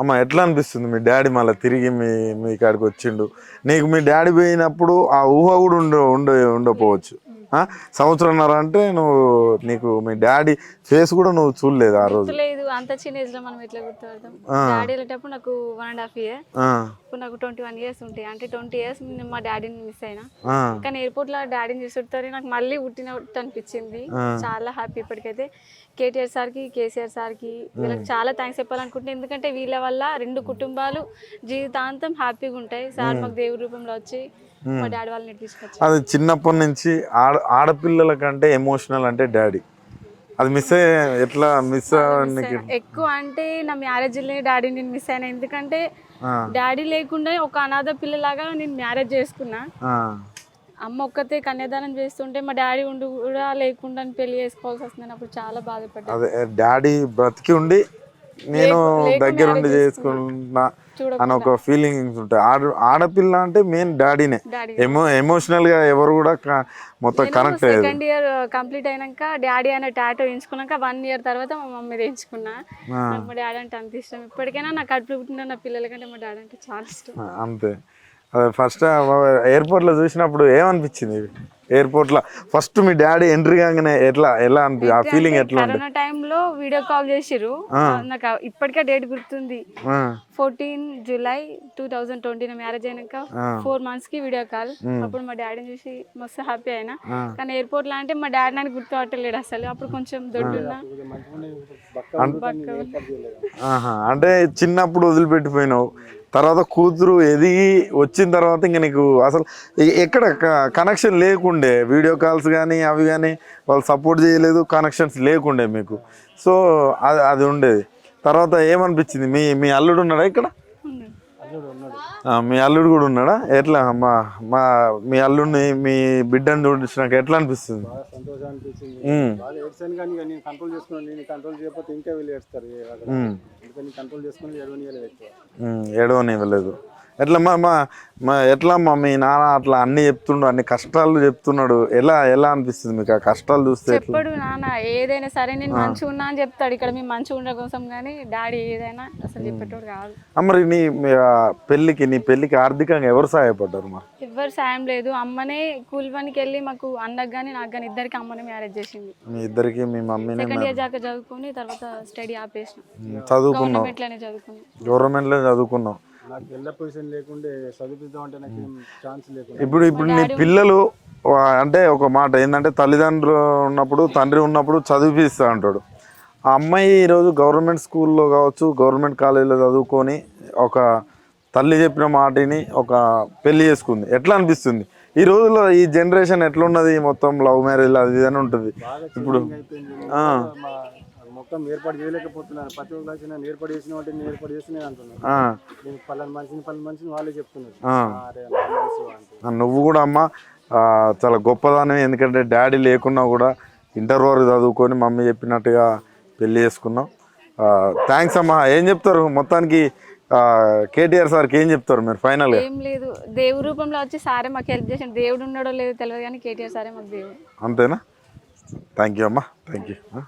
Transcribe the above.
అమ్మ ఎట్లా అనిపిస్తుంది మీ డాడీ మళ్ళీ తిరిగి మీ కాడికి వచ్చిండు? నీకు మీ డాడీ పోయినప్పుడు ఆ ఊహ కూడా ఉండకపోవచ్చు. సంవత్సరంన్నర అంటే నీకు మీ డాడీ ఫేస్ కూడా నువ్వు చూడలేదు ఆ రోజు. లేదు, అంత చిన్న ఏజ్ లో మనం ఎట్లా గుర్తుపడతాం? డాడీ వెళ్ళేటప్పుడు నాకు 1.5 year, ఇప్పుడు నాకు 21 years ఉంటాయి. అంటే 20 years మా డాడీని మిస్ అయినా. కానీ ఎయిర్పోర్ట్ లో డాడీని చూస్తుంటే నాకు మళ్ళీ పుట్టినట్టు అనిపించింది. చాలా హ్యాపీ. ఇప్పటికైతే కేటీఆర్ సార్కి, కేసీఆర్ సార్కి వీళ్ళకి చాలా థ్యాంక్స్ చెప్పాలనుకుంటున్నాను. ఎందుకంటే వీళ్ళ వల్ల 2 కుటుంబాలు జీవితాంతం హ్యాపీగా ఉంటాయి. సార్ మాకు దేవుడి రూపంలో వచ్చి మా డాడీ వాళ్ళని తీసుకొచ్చారు. అది చిన్నప్పటి నుంచి ఆడపిల్లల కంటే ఎమోషనల్ అంటే డాడీ. అది ఎట్లా మిస్ ఎక్కువ అంటే నా మ్యారేజ్ డాడీ నేను మిస్ అయినా. ఎందుకంటే డాడీ లేకుండా ఒక అనాథ పిల్లలాగా నేను మ్యారేజ్ చేసుకున్నా. అమ్మ ఒక్కతే కన్యాదానం చేస్తుంటే మా డాడీ ఉండి కూడా లేకుండా పెళ్లి చేసుకోవాల్సి వస్తుంది. అప్పుడు చాలా బాధపడ్డా. అదే డాడీ బ్రతికి ఉండి నేను దగ్గరుండి చేసుకున్నా అని ఒక ఫీలింగ్స్ ఉంటాయి. ఆడపిల్ల అంటే మెయిన్ డాడీనే. ఎమోషనల్ గా ఎవరు కూడా మొత్తం కనెక్ట్ అయ్యారు. సెకండ్ ఇయర్ కంప్లీట్ అయినాక డాడీ అనే టాటో వేయించుకున్నాక 1 year తర్వాత మా మమ్మీ వేయించుకున్నా. నాకు మా డాడీ అంటే అంత ఇష్టం. ఇప్పటికైనా నాకు కడుపు పుట్టిన నా పిల్లల కంటే మా డాడీ అంటే చాలా ఇష్టం. అంతే. అదే ఫస్ట్ ఎయిర్పోర్ట్ లో చూసినప్పుడు ఏమనిపించింది? ఎయిర్పోర్ట్ లో ఫస్ట్ మీ డాడీ ఎంట్రీ కాగానే ఎలా అనిపి ఆ ఫీలింగ్ ఎట్లా? కరోనా టైంలో వీడియో కాల్ చేసిర్రు. నాకు ఇప్పటికే డేట్ గుర్తుంది. 14 July 2020 మ్యారేజ్ అయినాక 4 months కి వీడియో కాల్. అప్పుడు మా డాడీని చూసి మస్తు హ్యాపీ అయినా. కానీ ఎయిర్పోర్ట్ లో అంటే మా డాడీ నాకు గుర్తుపట్టలేడు అసలు. అప్పుడు కొంచెం దొడ్డున్నా. అంటే చిన్నప్పుడు వదిలిపెట్టిపోయినావు, తర్వాత కూతురు ఎదిగి వచ్చిన తర్వాత ఇంకా నీకు అసలు ఎక్కడ కనెక్షన్ లేకుండే. వీడియో కాల్స్ కానీ అవి కానీ వాళ్ళు సపోర్ట్ చేయలేదు, కనెక్షన్స్ లేకుండే మీకు. సో అది ఉండేది. తర్వాత ఏమనిపించింది? మీ అల్లుడు ఉన్నాడా ఇక్కడ? మీ అల్లుడు కూడా ఉన్నాడా? ఎట్లా మీ అల్లుడిని మీ బిడ్డని చూపించినాక ఎట్లా అనిపిస్తుంది? సంతోషం అనిపించింది. నేను కంట్రోల్ చేసుకున్నాను. నేను కంట్రోల్ చేయకపోతే ఇంకా వీళ్ళు ఏడుస్తారు. కంట్రోల్ చేసుకుని ఏడవనివ్వలేదు. ఎట్లా ఎట్లా మీ నాన్న అట్లా అన్ని చెప్తుండు, అన్ని కష్టాలు చెప్తున్నాడు, ఎలా అనిపిస్తుంది మీకు ఆ కష్టాలు చూస్తే? చెప్పడు నాన్న ఏదైనా సరే నేను మంచిగా ఉన్నా అని చెప్తాడు. ఇక్కడ మేము మంచిగా ఉండే కోసం, కానీ డాడీ ఏదైనా అసలు చెప్పేటోడు కాదు. మరి నీ పెళ్లికి ఆర్థికంగా ఎవరు సహాయపడ్డారు? మరి ఎవరు సాయం లేదు. అమ్మనే కూలి పనికి వెళ్ళి మాకు అన్నకు కానీ నాకు కానీ ఇద్దరికి అమ్మనే మ్యారేజ్ చేసింది. మీ ఇద్దరికి మీ మమ్మీ సెకండ్ ఇయర్ దాకా చదువుకుని తర్వాత స్టడీ ఆపేసిన. చదువుకున్నావు? గవర్నమెంట్ లో చదువుకున్నావు. నాకు వెళ్ళ పొజిషన్ లేకుండే చదివిద్దాం అంటే నాకు ఛాన్స్ లేకుండా. ఇప్పుడు నీ పిల్లలు అంటే ఒక మాట ఏంటంటే తల్లిదండ్రులు ఉన్నప్పుడు, తండ్రి ఉన్నప్పుడు చదివిపిస్తా అంటాడు. ఆ అమ్మాయి ఈరోజు గవర్నమెంట్ స్కూల్లో కావచ్చు, గవర్నమెంట్ కాలేజీలో చదువుకొని ఒక తల్లి చెప్పిన మాటని ఒక పెళ్లి చేసుకుంది. ఎట్లా అనిపిస్తుంది ఈ రోజుల్లో? ఈ జనరేషన్ ఎట్లున్నది? మొత్తం లవ్ మ్యారేజ్ అది ఇదని ఉంటుంది ఇప్పుడు. మొత్తం ఏర్పాటు చేయలేకపోతున్నారు. ప్రతి ఒక్క క్లాస్ ఏర్పాటు చేసిన వాటి ఏర్పాటు చేసి నేను అంటున్నాను. నేను పలానా మనిషిని వాళ్ళే చెప్తున్నారు. నువ్వు కూడా అమ్మ చాలా గొప్పదాని. ఎందుకంటే డాడీ లేకున్నా కూడా ఇంటర్ వరకు చదువుకొని మమ్మీ చెప్పినట్టుగా పెళ్లి చేసుకున్నావు. థ్యాంక్స్ అమ్మా. ఏం చెప్తారు మొత్తానికి కేటీఆర్ సార్కి ఏం చెప్తారు మీరు ఫైనల్ గా? ఏం లేదు, దేవుడి రూపంలో వచ్చి సారే మాకు హెల్ప్ చేసిన. దేవుడు ఉన్నాడో లేదో తెలియదు కానీ కేటీఆర్ సారే మాకు దేవుడు. అంతేనా? థ్యాంక్ యూ అమ్మా. Thank you.